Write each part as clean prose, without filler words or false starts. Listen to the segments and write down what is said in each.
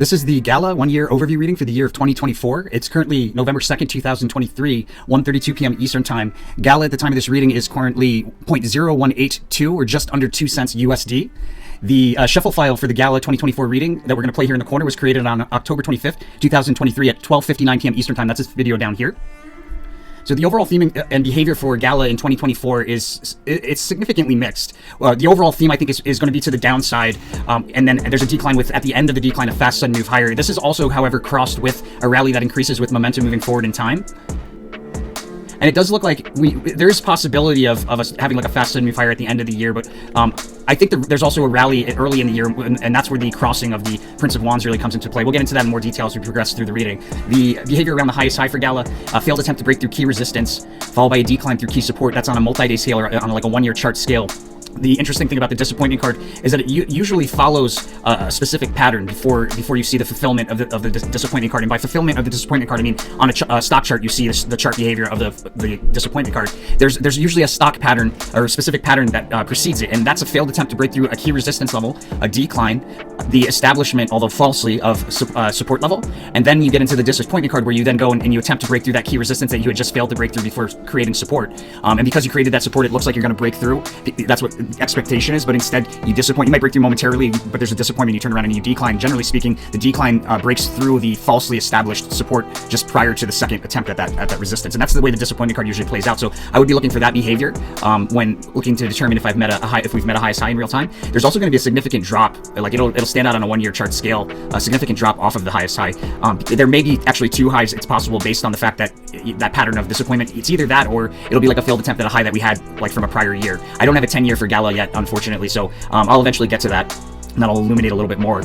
This is the GALA one-year overview reading for the year of 2024. It's currently November 2nd, 2023, 1:32 p.m. Eastern Time. GALA at the time of this reading is currently 0.0182 or just under 2 cents USD. The shuffle file for the GALA 2024 reading that we're going to play here in the corner was created on October 25th, 2023 at 12:59 p.m. Eastern Time. That's this video down here. So the overall theme and behavior for GALA in 2024 it's significantly mixed. The overall theme I think is going to be to the downside, and then there's a decline with, at the end of the decline, a fast sudden move higher. This is also, however, crossed with a rally that increases with momentum moving forward in time. And it does look like there is possibility of us having like a fast sudden move higher at the end of the year, but I think there's also a rally early in the year, and that's where the crossing of the Prince of Wands really comes into play. We'll get into that in more detail as we progress through the reading. The behavior around the highest high for GALA, failed attempt to break through key resistance, followed by a decline through key support. That's on a multi-day scale or on like a one-year chart scale. The interesting thing about the disappointment card is that it usually follows a specific pattern before you see the fulfillment of the disappointment card. And by fulfillment of the disappointment card, I mean on a stock chart, you see the chart behavior of the disappointment card. There's usually a stock pattern or a specific pattern that precedes it, and that's a failed attempt to break through a key resistance level, a decline, the establishment, although falsely, of support level, and then you get into the disappointment card where you then go and you attempt to break through that key resistance that you had just failed to break through before creating support. And because you created that support, it looks like you're going to break through. That's what expectation is, but instead you disappoint. You might break through momentarily, but there's a disappointment. You turn around and you decline. Generally speaking, the decline breaks through the falsely established support just prior to the second attempt at that resistance, and that's the way the disappointment card usually plays out. So I would be looking for that behavior when looking to determine if we've met a highest high in real time. There's also going to be a significant drop, like it'll stand out on a one-year chart scale, a significant drop off of the highest high. There may be actually two highs. It's possible based on the fact that that pattern of disappointment. It's either that or it'll be like a failed attempt at a high that we had like from a prior year. I don't have a 10-year for GALA yet, unfortunately, so I'll eventually get to that, and that'll illuminate a little bit more.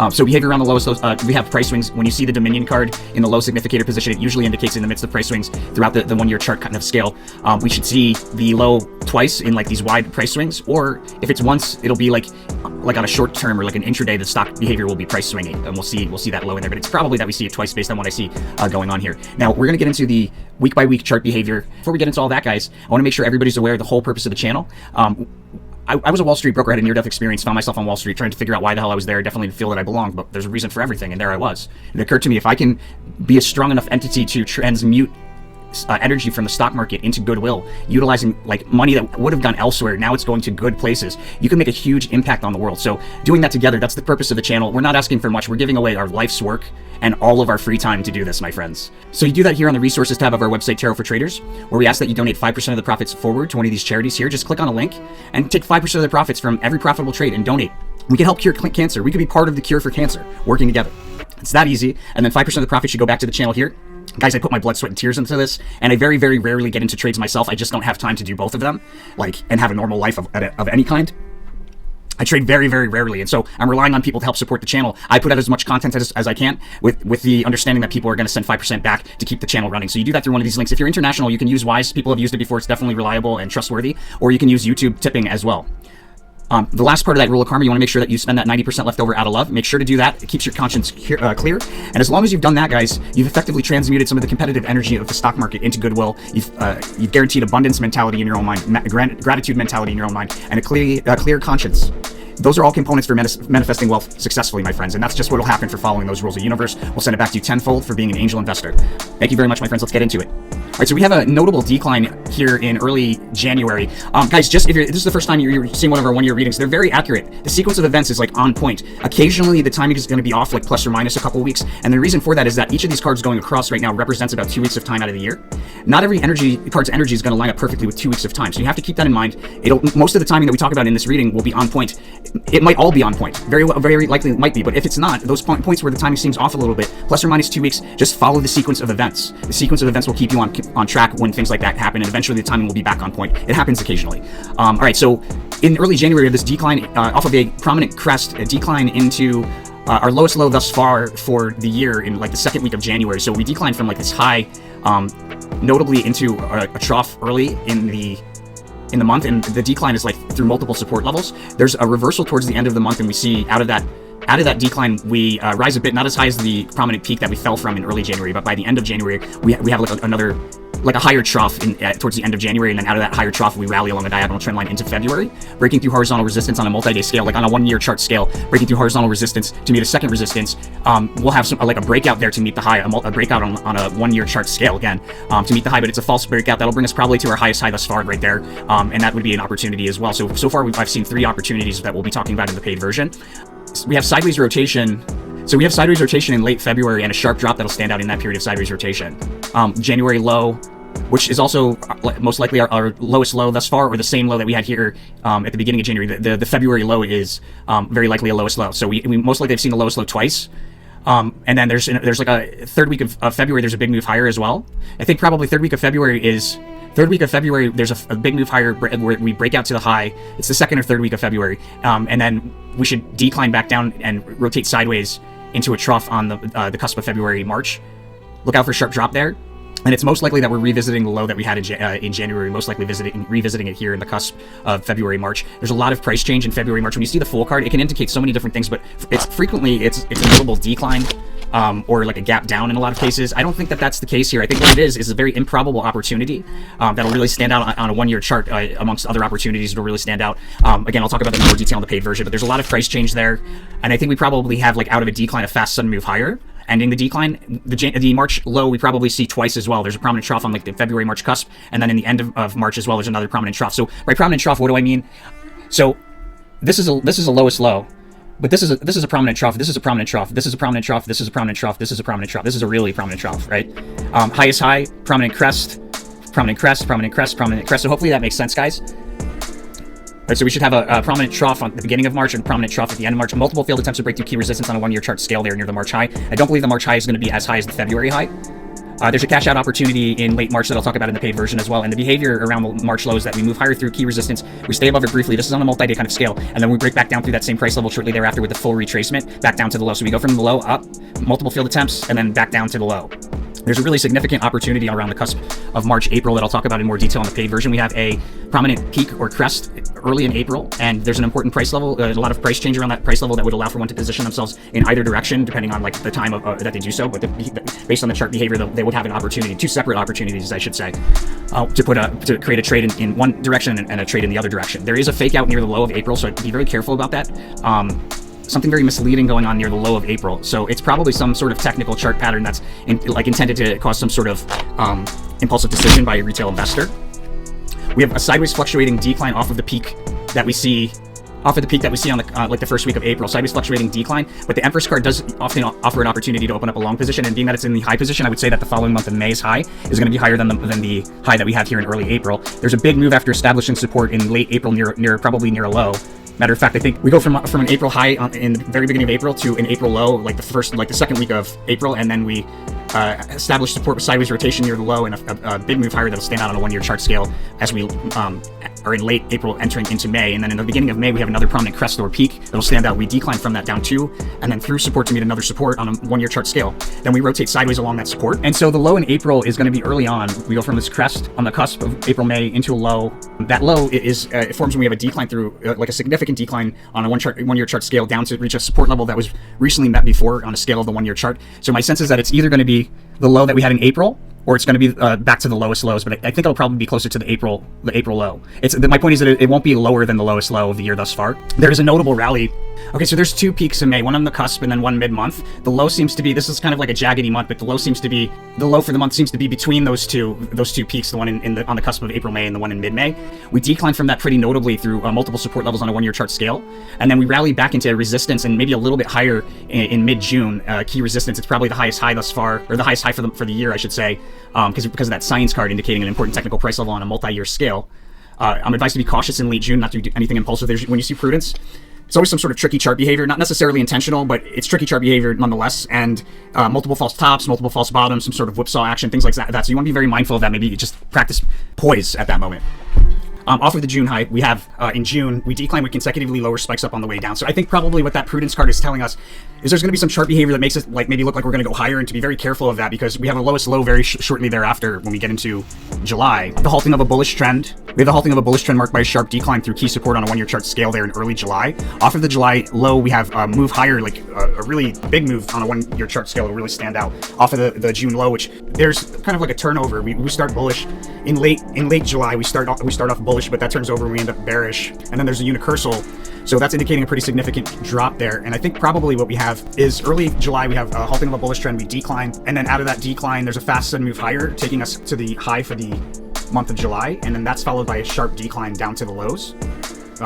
So behavior around the lowest, we have price swings. When you see the Dominion card in the low significator position, it usually indicates in the midst of price swings throughout the one-year chart kind of scale. We should see the low twice in like these wide price swings, or if it's once, it'll be like on a short term or like an intraday, the stock behavior will be price swinging, and we'll see that low in there. But it's probably that we see it twice based on what I see going on here. Now we're gonna get into the week-by-week chart behavior. Before we get into all that, guys, I want to make sure everybody's aware of the whole purpose of the channel. I was a Wall Street broker, had a near-death experience, found myself on Wall Street trying to figure out why the hell I was there. Definitely didn't feel that I belonged, but there's a reason for everything, and there I was. It occurred to me, if I can be a strong enough entity to transmute energy from the stock market into goodwill, utilizing like money that would have gone elsewhere, now it's going to good places, you can make a huge impact on the world. So doing that together, that's the purpose of the channel. We're not asking for much. We're giving away our life's work and all of our free time to do this, my friends. So you do that here on the resources tab of our website, Tarot for Traders, where we ask that you donate 5% of the profits forward to one of these charities here. Just click on a link and take 5% of the profits from every profitable trade and donate. We can help cure cancer. We could be part of the cure for cancer, working together. It's that easy. And then 5% of the profits should go back to the channel here. Guys, I put my blood, sweat, and tears into this, and I very, very rarely get into trades myself. I just don't have time to do both of them, and have a normal life of any kind. I trade very, very rarely, and so I'm relying on people to help support the channel. I put out as much content as I can with the understanding that people are going to send 5% back to keep the channel running. So you do that through one of these links. If you're international, you can use Wise. People have used it before. It's definitely reliable and trustworthy. Or you can use YouTube tipping as well. The last part of that rule of karma, you want to make sure that you spend that 90% left over out of love. Make sure to do that. It keeps your conscience clear. And as long as you've done that, guys, you've effectively transmuted some of the competitive energy of the stock market into goodwill. You've guaranteed abundance mentality in your own mind, gratitude mentality in your own mind, and a clear conscience. Those are all components for manifesting wealth successfully, my friends, and that's just what will happen for following those rules. The universe will send it back to you tenfold for being an angel investor. Thank you very much, my friends. Let's get into it. All right, so we have a notable decline here in early January. Guys, just if this is the first time you're seeing one of our one-year readings, they're very accurate. The sequence of events is like on point. Occasionally, the timing is going to be off, like plus or minus a couple weeks, and the reason for that is that each of these cards going across right now represents about 2 weeks of time out of the year. Not every card's energy is going to line up perfectly with 2 weeks of time, so you have to keep that in mind. Most of the timing that we talk about in this reading will be on point. It might all be on point. Very likely it might be, but if it's not, those points where the timing seems off a little bit, plus or minus 2 weeks, just follow the sequence of events. The sequence of events will keep you on track when things like that happen, and eventually the timing will be back on point. It happens occasionally. All right, so in early January, this decline off of a prominent crest, a decline into our lowest low thus far for the year in like the second week of January. So we declined from like this high, notably into a trough early in the month, and the decline is like through multiple support levels. There's a reversal towards the end of the month, and we see out of that decline, we rise a bit, not as high as the prominent peak that we fell from in early January, but by the end of January, we have like another like a higher trough towards the end of January, and then out of that higher trough we rally along a diagonal trend line into February, breaking through horizontal resistance on a multi-day scale, like on a 1-year chart scale, breaking through horizontal resistance to meet a second resistance. We'll have some like a breakout there to meet the high, a breakout on a 1-year chart scale again to meet the high, but it's a false breakout. That'll bring us probably to our highest high thus far right there, and that would be an opportunity as well. So far I've seen 3 opportunities that we'll be talking about in the paid version. We have sideways rotation. So we have sideways rotation in late February and a sharp drop that'll stand out in that period of sideways rotation. January low, which is also most likely our lowest low thus far, or the same low that we had here at the beginning of January. The February low is very likely a lowest low. So we most likely have seen the lowest low twice. And then there's like a third week of February, there's a big move higher as well. I think probably third week of February, there's a big move higher where we break out to the high. It's the second or third week of February. And then we should decline back down and rotate sideways into a trough on the cusp of February, March. Look out for a sharp drop there. And it's most likely that we're revisiting the low that we had in January, most likely revisiting it here in the cusp of February, March. There's a lot of price change in February, March. When you see the full card, it can indicate so many different things, but it's frequently a notable decline or like a gap down in a lot of cases. I don't think that that's the case here. I think what it is a very improbable opportunity that'll really stand out on a 1-year chart amongst other opportunities. It'll really stand out. Again, I'll talk about that in more detail in the paid version, but there's a lot of price change there. And I think we probably have, like, out of a decline, a fast sudden move higher. Ending the decline, the March low we probably see twice as well. There's a prominent trough on like the February March cusp, and then in the end of March as well, there's another prominent trough. So by prominent trough, what do I mean? So this is a lowest low, but this is a prominent trough. This is a prominent trough. This is a prominent trough. This is a prominent trough. This is a prominent trough. This is a really prominent trough, right? Highest high, prominent crest, prominent crest, prominent crest, prominent crest. So hopefully that makes sense, guys. Right, so we should have a prominent trough at the beginning of March and prominent trough at the end of March. Multiple failed attempts to break through key resistance on a 1-year chart scale there near the March high. I don't believe the March high is going to be as high as the February high. There's a cash out opportunity in late March that I'll talk about in the paid version as well. And the behavior around the March low is that we move higher through key resistance, we stay above it briefly. This is on a multi-day kind of scale, and then we break back down through that same price level shortly thereafter with the full retracement back down to the low. So we go from the low up, multiple failed attempts, and then back down to the low. There's a really significant opportunity around the cusp of March, April that I'll talk about in more detail in the paid version. We have a prominent peak or crest early in April, and there's an important price level, a lot of price change around that price level that would allow for one to position themselves in either direction, depending on like the time of, that they do so. But based on the chart behavior, they would have an opportunity, 2 separate opportunities, I should say, to create a trade in one direction and a trade in the other direction. There is a fake out near the low of April, so I'd be very careful about that. Something very misleading going on near the low of April. So it's probably some sort of technical chart pattern that's intended to cause some sort of impulsive decision by a retail investor. We have a sideways fluctuating decline off of the peak that we see on the like the first week of April. Sideways fluctuating decline, but the Empress card does often offer an opportunity to open up a long position, and being that it's in the high position, I would say that the following month of May's high is going to be higher than the high that we have here in early April. There's a big move after establishing support in late April probably near a low. Matter of fact, I think we go from an April high in the very beginning of April to an April low, like the second week of April, and then we establish support with sideways rotation near the low and a big move higher that'll stand out on a 1-year chart scale as we are in late April entering into May. And then in the beginning of May, we have another prominent crest or peak that'll stand out. We decline from that down 2 and then through support to meet another support on a 1-year chart scale. Then we rotate sideways along that support. And so the low in April is going to be early on. We go from this crest on the cusp of April, May into a low. That low it forms when we have a decline through like a significant decline on a 1-year chart scale down to reach a support level that was recently met before on a scale of the 1-year chart. So my sense is that it's either going to be the low that we had in April, or it's going to be back to the lowest lows, but I think it'll probably be closer to the April low. My point is that it won't be lower than the lowest low of the year thus far. There is a notable rally. Okay, so there's 2 peaks in May, one on the cusp and then one mid-month. The low seems to be, this is kind of like a jaggedy month, but the low for the month seems to be between those two peaks, the one on the cusp of April, May, and the one in mid-May. We decline from that pretty notably through multiple support levels on a 1-year chart scale, and then we rally back into resistance and maybe a little bit higher in mid-June. Key resistance, it's probably the highest high thus far, or the highest high for the year, I should say, because of that science card indicating an important technical price level on a multi-year scale. I'm advised to be cautious in late June, not to do anything impulsive. When you see prudence, it's always some sort of tricky chart behavior, not necessarily intentional, but it's tricky chart behavior nonetheless, and multiple false tops, multiple false bottoms, some sort of whipsaw action, things like that. So you want to be very mindful of that. Maybe just practice poise at that moment. Off of the June high, we have in June, we decline with consecutively lower spikes up on the way down. So I think probably what that prudence card is telling us is there's going to be some chart behavior that makes it like maybe look like we're going to go higher, and to be very careful of that because we have a lowest low very shortly thereafter when we get into July. The halting of a bullish trend. We have the halting of a bullish trend marked by a sharp decline through key support on a 1-year chart scale there in early July. Off of the July low, we have a move higher, like a really big move on a 1-year chart scale will really stand out. Off of the June low, which there's kind of like a turnover. We start bullish in late July. We start off bullish, but that turns over and we end up bearish. And then there's a unicursal. So that's indicating a pretty significant drop there. And I think probably what we have is early July, we have a halting of a bullish trend, we decline. And then out of that decline, there's a fast sudden move higher, taking us to the high for the month of July. And then that's followed by a sharp decline down to the lows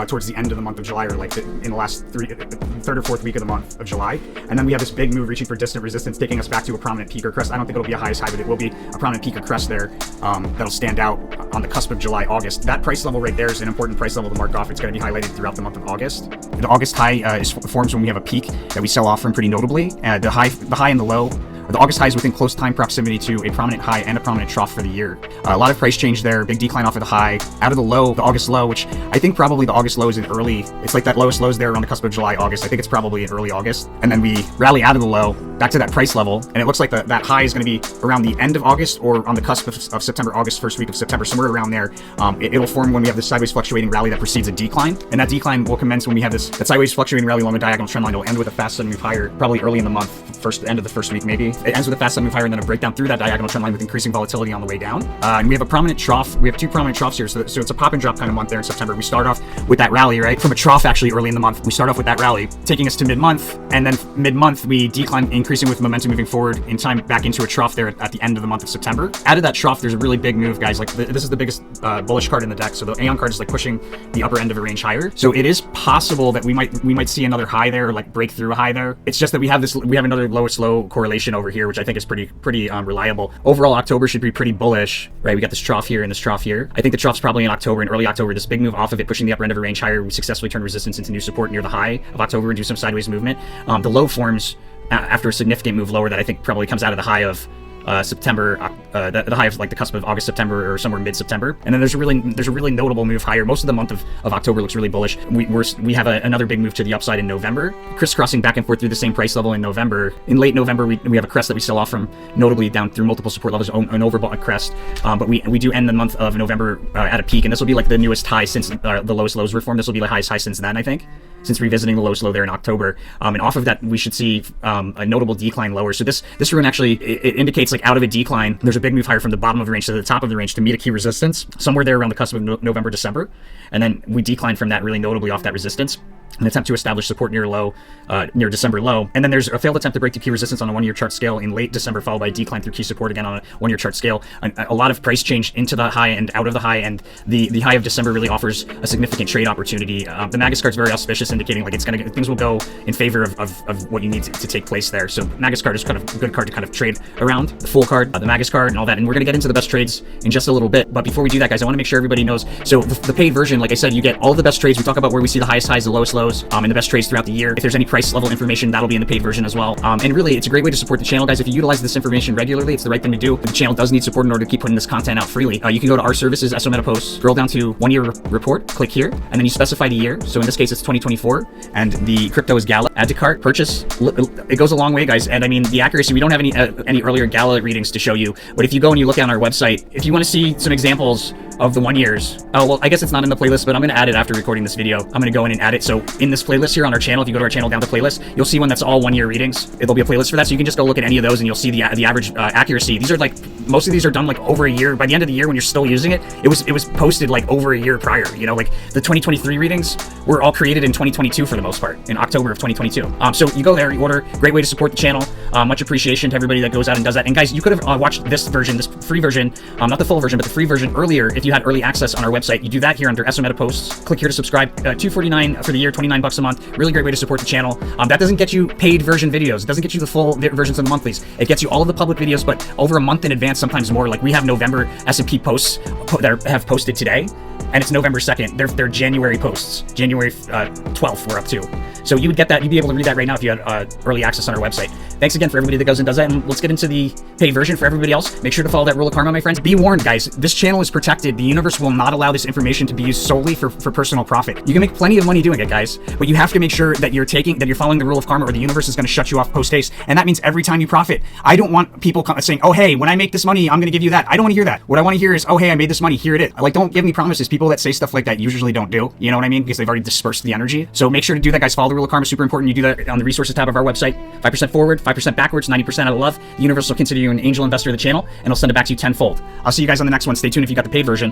towards the end of the month of July, or like in the last third or fourth week of the month of July. And then we have this big move reaching for distant resistance, taking us back to a prominent peak or crest. I don't think it'll be a highest high, but it will be a prominent peak or crest there that'll stand out on the cusp of July, August. That price level right there is an important price level to mark off. It's going to be highlighted throughout the month of August. The August high forms when we have a peak that we sell off from pretty notably. The high and the low. The August high is within close time proximity to a prominent high and a prominent trough for the year. A lot of price change there, big decline off of the high. Out of the low, the August low, which I think probably the August low is in early, it's like that lowest lows there around the cusp of July, August. I think it's probably in early August. And then we rally out of the low, back to that price level, and it looks like that high is going to be around the end of August or on the cusp of September, August, first week of September, somewhere around there. It'll form when we have this sideways fluctuating rally that precedes a decline. And that decline will commence when we have that sideways fluctuating rally along the diagonal trend line. It'll end with a fast sudden move higher, probably early in the month, end of the first week maybe. It ends with a fast sudden move higher and then a breakdown through that diagonal trend line with increasing volatility on the way down. And we have a prominent trough. We have two prominent troughs here. So it's a pop and drop kind of month there in September. We start off with that rally, right? From a trough actually early in the month. We start off with that rally, taking us to mid-month. And then mid-month, we decline, increasing with momentum moving forward in time back into a trough there at the end of the month of September. Out of that trough, there's a really big move, guys. Like this is the biggest bullish card in the deck. So the Aeon card is like pushing the upper end of a range higher. So it is possible that we might see another high there, or like break through a high there. It's just that we have another lowest low correlation over here, which I think is pretty reliable. Overall, October should be pretty bullish, right? We got this trough here and this trough here. I think the trough's probably in October, in early October. This big move off of it, pushing the upper end of a range higher. We successfully turn resistance into new support near the high of October and do some sideways movement. The low forms after a significant move lower that I think probably comes out of the high of September, the high of like the cusp of August, September, or somewhere mid-September. And then there's a really notable move higher. Most of the month of October looks really bullish. We have another big move to the upside in November, crisscrossing back and forth through the same price level in November. In late November, we have a crest that we sell off from, notably down through multiple support levels, an overbought crest. But we do end the month of November at a peak, and this will be like the newest high since the lowest lows were formed. This will be the highest high since then, I think, since revisiting the lowest low there in October. And off of that, we should see a notable decline lower. So this rune actually, it indicates like out of a decline, there's a big move higher from the bottom of the range to the top of the range to meet a key resistance, somewhere there around the cusp of November, December. And then we decline from that really notably off that resistance. An attempt to establish support near December low. And then there's a failed attempt to break the key resistance on a 1-year chart scale in late December, followed by a decline through key support again on a 1-year chart scale. A lot of price change into the high and out of the high, and the high of December really offers a significant trade opportunity. The Magus card's very auspicious, indicating like things will go in favor of what you need to take place there. So Magus card is kind of a good card to kind of trade around. The Fool card, the Magus card, and all that. And we're going to get into the best trades in just a little bit. But before we do that, guys, I want to make sure everybody knows. So the paid version, like I said, you get all of the best trades. We talk about where we see the highest highs, the lowest lows, and the best trades throughout the year. If there's any price level information, that'll be in the paid version as well. And really, it's a great way to support the channel, guys. If you utilize this information regularly, it's the right thing to do. The channel does need support in order to keep putting this content out freely. You can go to our services, SO Meta Posts, scroll down to 1-year report, click here, and then you specify the year. So in this case, it's 2024, and the crypto is GALA. Add to cart, purchase. It goes a long way, guys. And I mean, the accuracy, we don't have any earlier GALA readings to show you, but if you go and you look on our website, if you want to see some examples of the 1 years, well, I guess it's not in the playlist, but I'm going to add it after recording this video. I'm going to go in and add it. So in this playlist here on our channel, if you go to our channel down to playlist, you'll see one that's all 1-year readings. It'll be a playlist for that, so you can just go look at any of those and you'll see the average accuracy. These are like, most of these are done like over a year. By the end of the year, when you're still using it, it was posted like over a year prior. You know, like the 2023 readings were all created in 2022 for the most part, in October of 2022. So you go there, you order. Great way to support the channel. Much appreciation to everybody that goes out and does that. And guys, you could have watched this version, this free version, not the full version, but the free version earlier if you had early access on our website. You do that here under SO Meta Posts. Click here to subscribe. $2.49 for the year, $29 a month. Really great way to support the channel. That doesn't get you paid version videos. It doesn't get you the full versions of the monthlies. It gets you all of the public videos, but over a month in advance, sometimes more. Like we have November S&P posts that have posted today. and it's November 2nd. They're January posts. January 12th we're up to. So you would get that. You'd be able to read that right now if you had early access on our website. Thanks again for everybody that goes and does that. And let's get into the paid version for everybody else. Make sure to follow that rule of karma, my friends. Be warned, guys. This channel is protected. The universe will not allow this information to be used solely for personal profit. You can make plenty of money doing it, guys, but you have to make sure that you're following the rule of karma, or the universe is going to shut you off post haste. And that means every time you profit. I don't want people saying, oh, hey, when I make this money, I'm going to give you that. I don't want to hear that. What I want to hear is, oh, hey, I made this money. Here it is. Like, don't give me promises. People that say stuff like that usually don't do. You know what I mean? Because they've already dispersed the energy. So make sure to do that, guys. Follow the rule of karma. Super important. You do that on the resources tab of our website. 5% forward, 5% backwards, 90% out of love. The universe will consider you an angel investor of the channel, and it'll send it back to you tenfold. I'll see you guys on the next one. Stay tuned if you got the paid version.